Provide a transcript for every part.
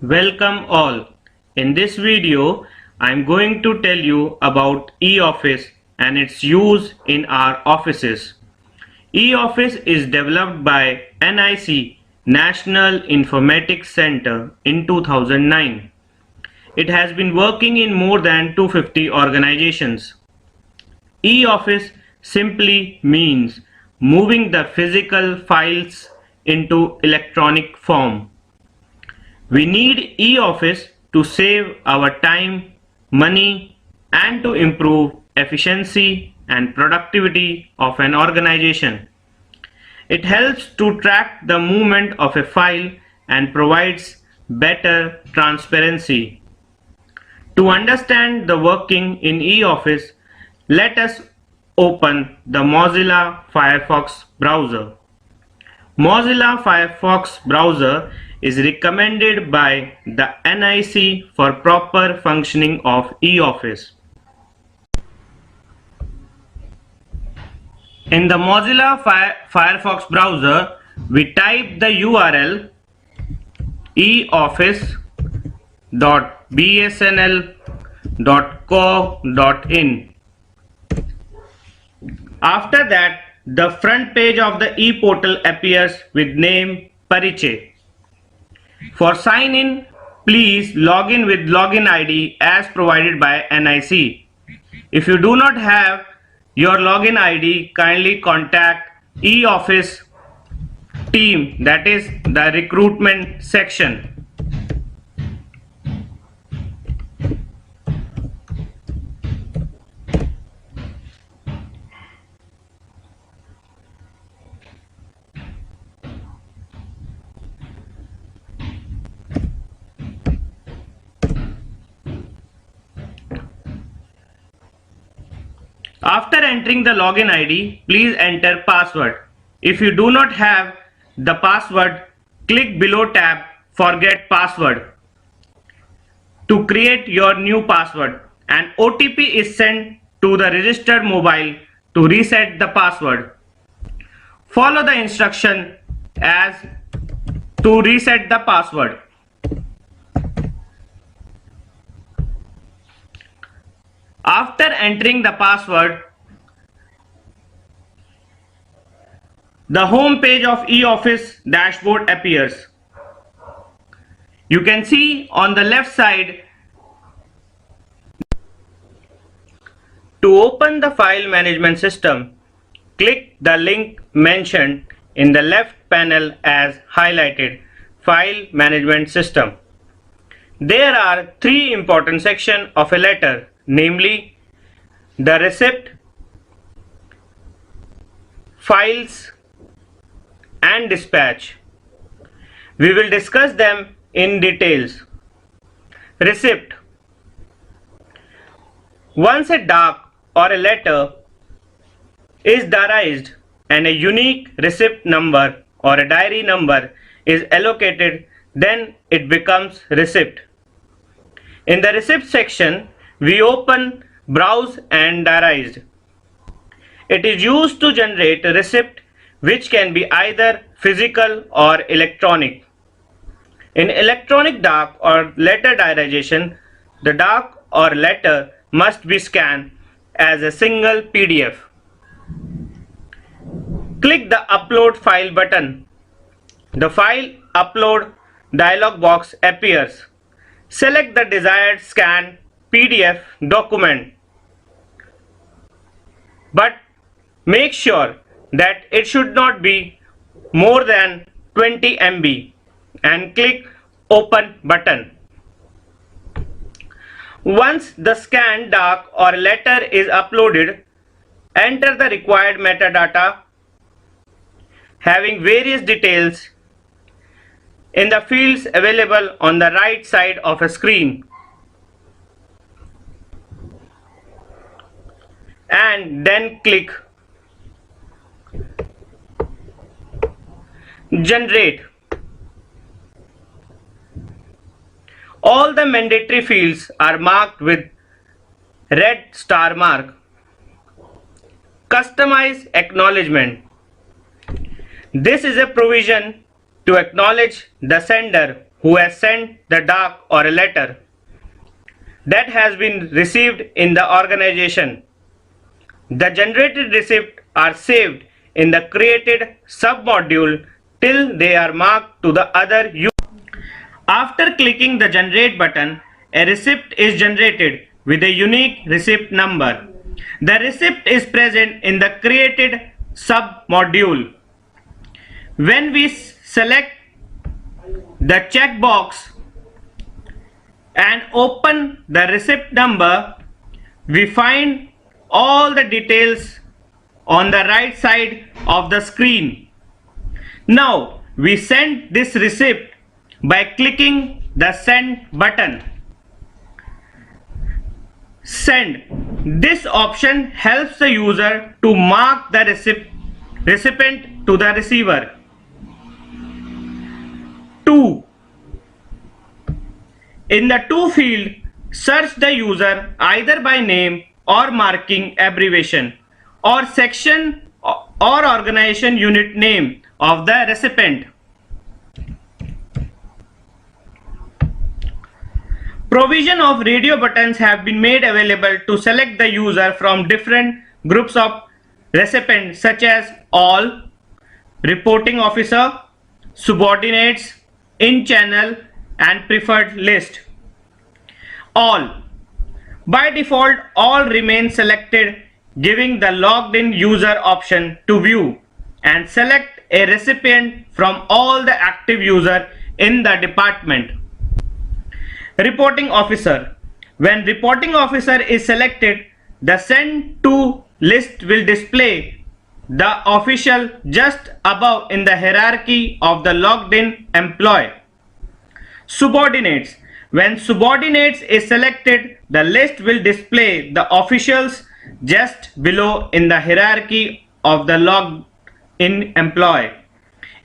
Welcome all. In this video, I am going to tell you about eOffice and its use in our offices. eOffice is developed by NIC National Informatics Center in 2009. It has been working in more than 250 organizations. eOffice simply means moving the physical files into electronic form. We need eOffice to save our time, money, and to improve efficiency and productivity of an organization. It helps to track the movement of a file and provides better transparency. To understand the working in eOffice, let us open the Mozilla Firefox browser. Mozilla Firefox browser is recommended by the NIC for proper functioning of eOffice. In the Mozilla Firefox browser, we type the URL eoffice.bsnl.co.in. After that, the front page of the ePortal appears with name Parichay. For sign in, please log in with login ID as provided by NIC. If you do not have your login ID, kindly contact eOffice team, that is the recruitment section. After entering the login ID, please enter password. If you do not have the password, click below tab Forget Password to create your new password. An OTP is sent to the registered mobile to reset the password. Follow the instruction as to reset the password. After entering the password, the home page of eOffice dashboard appears. You can see on the left side. To open the file management system, click the link mentioned in the left panel as highlighted File Management System. There are three important sections of a letter, namely the receipt, files, and dispatch. We will discuss them in details. Receipt. Once a doc or a letter is diarized and a unique receipt number or a diary number is allocated, then it becomes receipt. In the receipt section, we open Browse and Diarized. It is used to generate a receipt which can be either physical or electronic. In electronic doc or letter diarization, the doc or letter must be scanned as a single PDF. Click the Upload File button. The File Upload dialog box appears. Select the desired scanned PDF document, but make sure that it should not be more than 20 MB and click Open button. Once the scanned doc or letter is uploaded, enter the required metadata having various details in the fields available on the right side of a screen, and then click Generate. All the mandatory fields are marked with red star mark. Customize acknowledgement. This is a provision to acknowledge the sender who has sent the DAC or a letter that has been received in the organization. The generated receipts are saved in the created submodule till they are marked to the other user. After clicking the generate button, a receipt is generated with a unique receipt number. The receipt is present in the created submodule. When we select the checkbox and open the receipt number, we find all the details on the right side of the screen. Now we send this receipt by clicking the send button. Send. This option helps the user to mark the recipient to the receiver. 2. In the to field, search the user either by name or marking abbreviation or section or organization unit name of the recipient. Provision of radio buttons have been made available to select the user from different groups of recipients such as all, reporting officer, subordinates, in channel and preferred list. All. By default, all remain selected, giving the logged in user option to view and select a recipient from all the active users in the department. Reporting officer. When reporting officer is selected, the send to list will display the official just above in the hierarchy of the logged in employee. Subordinates. When subordinates is selected, the list will display the officials just below in the hierarchy of the logged in employee.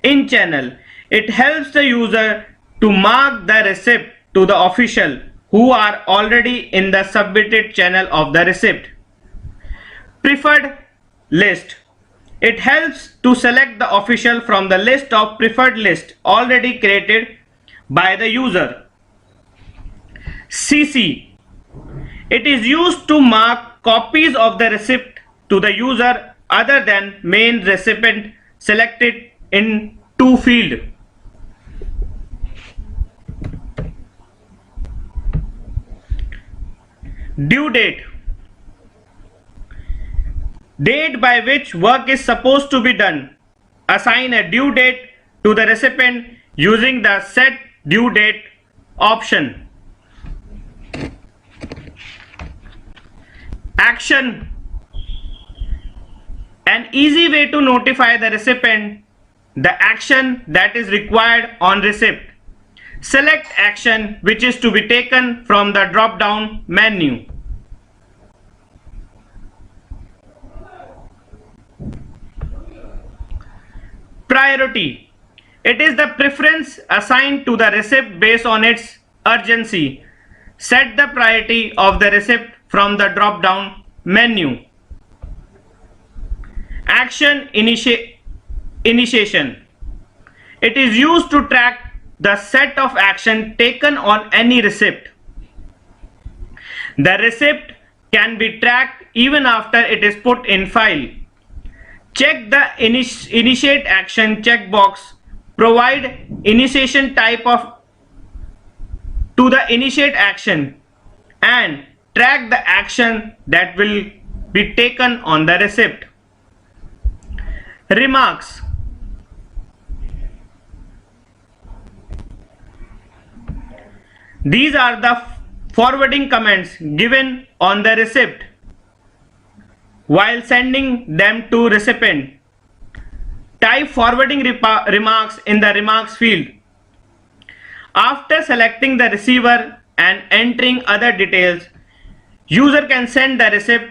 In channel, it helps the user to mark the receipt to the official who are already in the submitted channel of the receipt. Preferred list. It helps to select the official from the list of preferred list already created by the user. CC. It is used to mark copies of the receipt to the user other than main recipient selected in to field. Due date. Date by which work is supposed to be done. Assign a due date to the recipient using the set due date option. Action. An easy way to notify the recipient the action that is required on receipt. Select action which is to be taken from the drop down menu. Priority. It is the preference assigned to the receipt based on its urgency. Set the priority of the receipt from the drop down menu. Action initiation. It is used to track the set of action taken on any receipt. The receipt can be tracked even after it is put in file. Check the initiate action checkbox. Provide initiation type to the initiate action and track the action that will be taken on the receipt. Remarks. These are the forwarding comments given on the receipt while sending them to recipient. Type forwarding remarks in the remarks field. After selecting the receiver and entering other details, user can send the receipt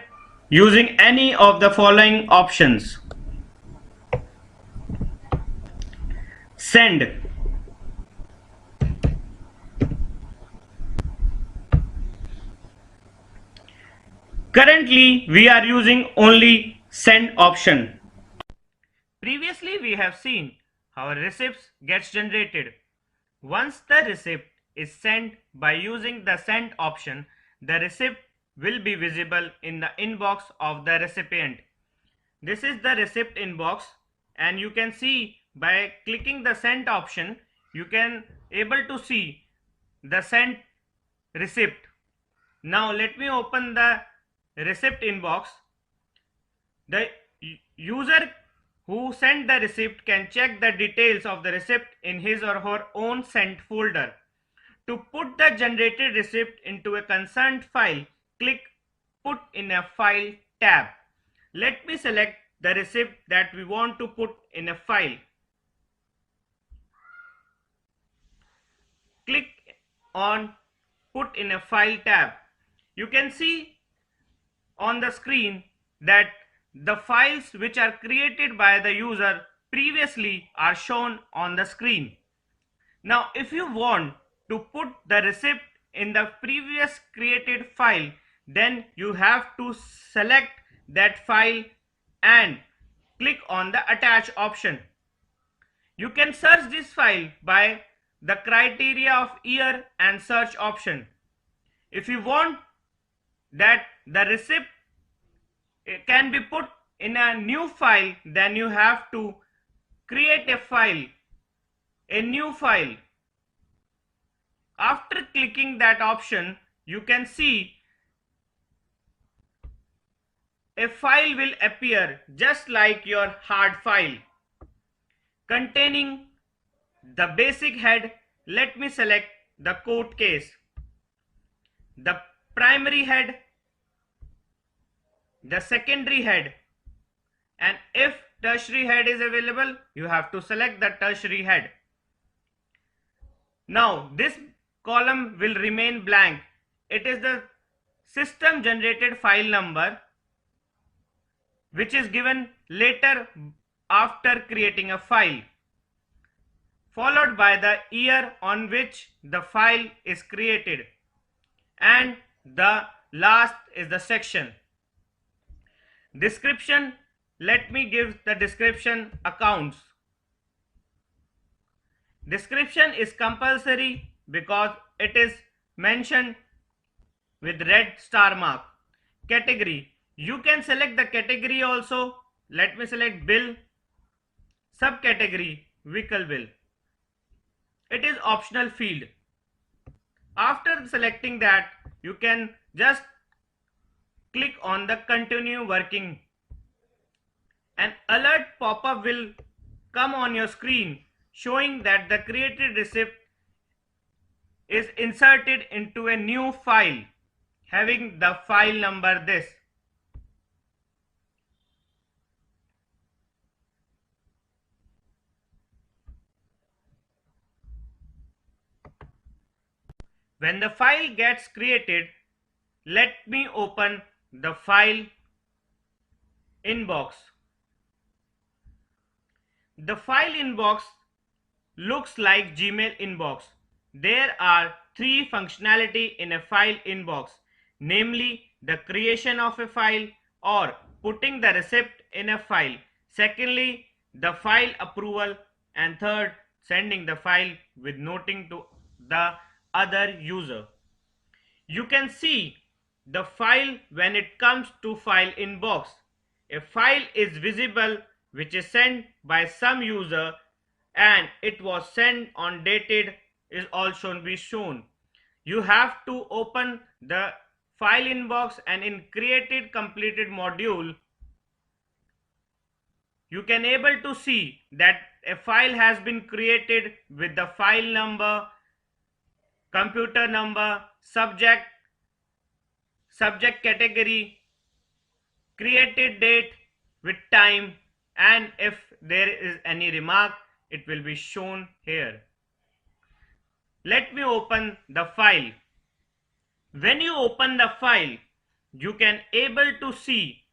using any of the following options. Send. Currently, we are using only send option. Previously, we have seen how a receipt gets generated. Once the receipt is sent by using the send option, the receipt will be visible in the inbox of the recipient. This is the receipt inbox, and you can see by clicking the send option, you can able to see the sent receipt. Now let me open the receipt inbox. The user who sent the receipt can check the details of the receipt in his or her own sent folder. To put the generated receipt into a concerned file, click Put in a File tab. Let me select the receipt that we want to put in a file. Click on Put in a File tab. You can see on the screen that the files which are created by the user previously are shown on the screen. Now if you want to put the receipt in the previous created file, then you have to select that file and click on the attach option. You can search this file by the criteria of year and search option. If you want that the receipt can be put in a new file, then you have to create a new file. After clicking that option, you can see a file will appear just like your hard file containing the basic head. Let me select the court case, the primary head, the secondary head, and if tertiary head is available, you have to select the tertiary head. Now this column will remain blank. It is the system generated file number which is given later after creating a file, followed by the year on which the file is created, and the last is the section. Description, let me give the description accounts. Description is compulsory because it is mentioned with red star mark. Category, you can select the category also. Let me select bill. Subcategory, vehicle bill. It is optional field. After selecting that, you can just click on the continue working. An alert pop-up will come on your screen showing that the created receipt is inserted into a new file having the file number this. When the file gets created, let me open the file inbox. The file inbox looks like Gmail inbox. There are three functionality in a file inbox, namely the creation of a file or putting the receipt in a file. Secondly, the file approval, and third, sending the file with noting to the other user. You can see the file when it comes to file inbox. A file is visible which is sent by some user and it was sent on dated is also be shown. You have to open the file inbox, and in created completed module you can able to see that a file has been created with the file number, computer number, subject category, created date with time, and if there is any remark it will be shown here. Let me open the file. When you open the file, you can able to see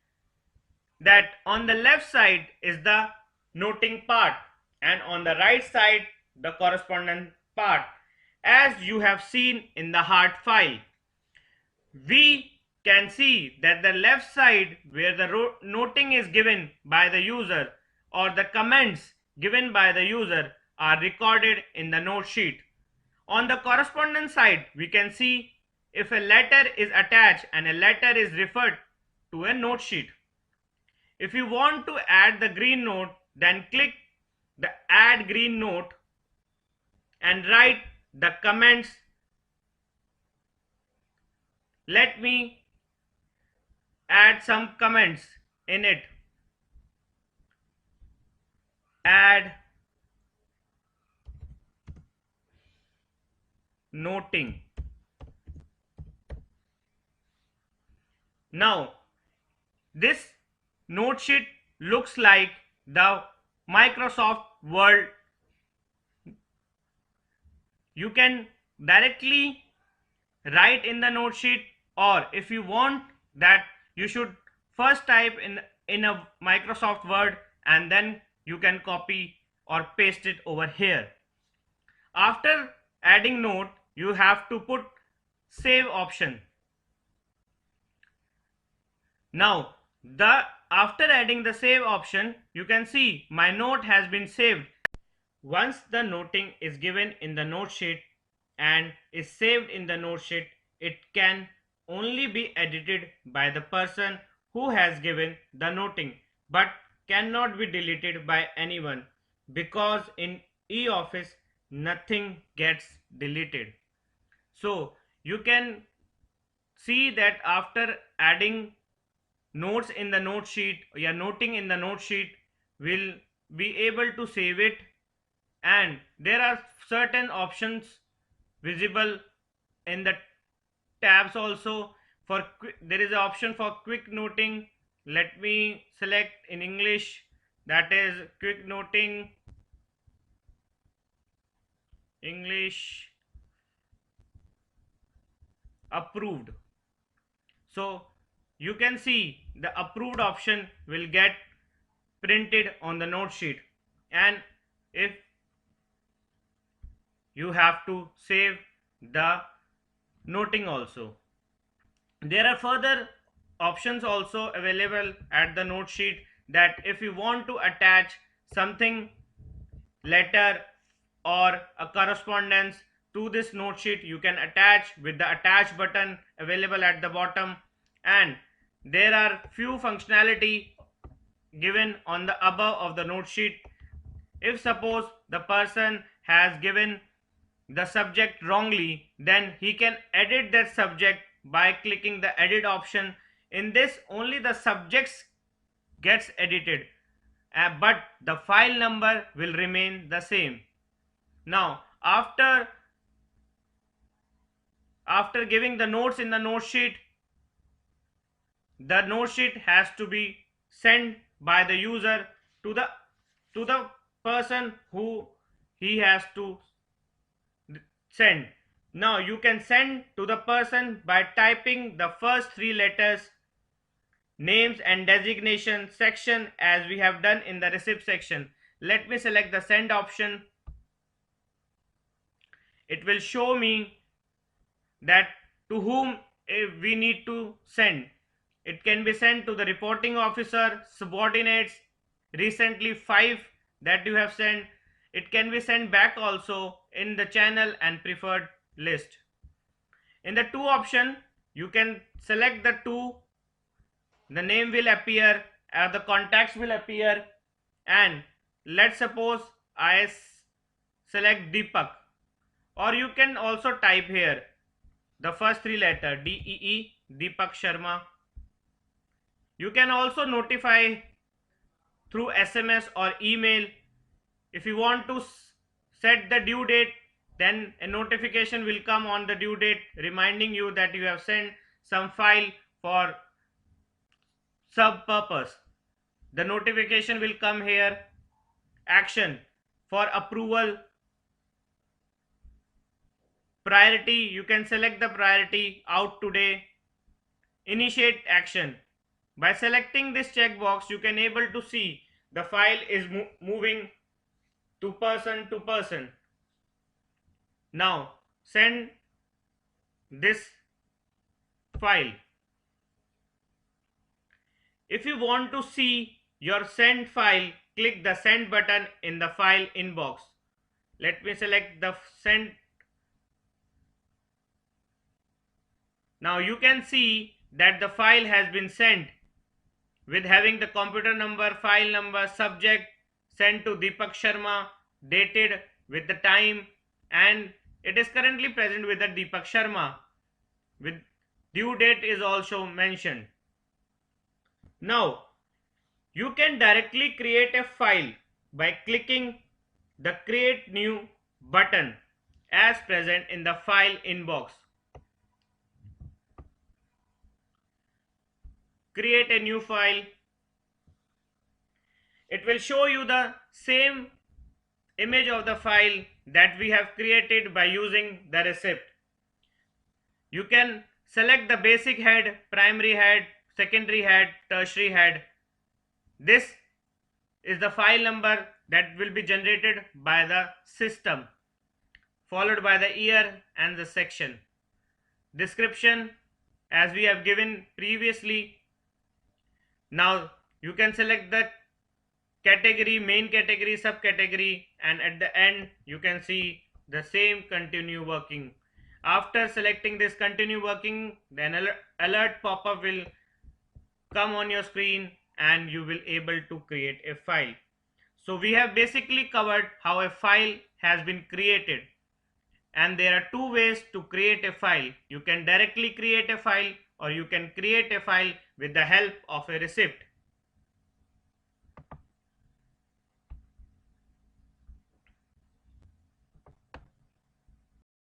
that on the left side is the noting part and on the right side the correspondence part, as you have seen in the hard file. We can see that the left side where the noting is given by the user or the comments given by the user are recorded in the note sheet. On the correspondence side, we can see if a letter is attached and a letter is referred to a note sheet. If you want to add the green note, then click the add green note and write the comments. Let me add some comments in it. Add noting. Now this note sheet looks like the Microsoft Word. You can directly write in the note sheet, or if you want that, you should first type in a Microsoft Word and then you can copy or paste it over here. After adding note, you have to put save option. Now after adding the save option, you can see my note has been saved. Once the noting is given in the note sheet and is saved in the note sheet, it can only be edited by the person who has given the noting, but cannot be deleted by anyone, because in eOffice nothing gets deleted. So you can see that after adding notes in the note sheet, or noting in the note sheet, will be able to save it, and there are certain options visible in the tabs also. There is an option for quick noting. Let me select in English, that is quick noting English approved. So you can see the approved option will get printed on the note sheet, and if you have to save the noting also. There are further options also available at the note sheet, that if you want to attach something, letter or a correspondence to this note sheet, you can attach with the attach button available at the bottom. And there are few functionality given on the above of the note sheet. If suppose the person has given the subject wrongly, then he can edit that subject by clicking the edit option. In this, only the subjects gets edited, but the file number will remain the same. Now after giving the notes in the note sheet has to be sent by the user to the person who he has to send. Now you can send to the person by typing the first three letters, names and designation section, as we have done in the receipt section. Let me select the send option. It will show me that to whom we need to send. It can be sent to the reporting officer, subordinates, recently 5 that you have sent. It can be sent back also in the channel and preferred list. In the to option, you can select the to, the name will appear, the contacts will appear, and let's suppose I select Deepak, or you can also type here the first three letter DEE, Deepak Sharma. You can also notify through SMS or email. If you want to set the due date, then a notification will come on the due date reminding you that you have sent some file for sub purpose. The notification will come here. Action for approval. Priority, you can select the priority, out today. Initiate action. By selecting this checkbox, you can able to see the file is moving to person. Now send this file. If you want to see your sent file, click the send button in the file inbox. Let me select the send Now you can see that the file has been sent with having the computer number, file number, subject, sent to Deepak Sharma, dated with the time, and it is currently present with the Deepak Sharma with due date is also mentioned. Now you can directly create a file by clicking the create new button as present in the file inbox. Create a new file. It will show you the same image of the file that we have created by using the receipt. You can select the basic head, primary head, secondary head, tertiary head. This is the file number that will be generated by the system, followed by the year and the section. Description as we have given previously. Now you can select the category, main category, subcategory, and at the end you can see the same continue working. After selecting this continue working, then alert pop-up will come on your screen and you will able to create a file. So we have basically covered how a file has been created, and there are two ways to create a file. You can directly create a file or you can create a file with the help of a receipt.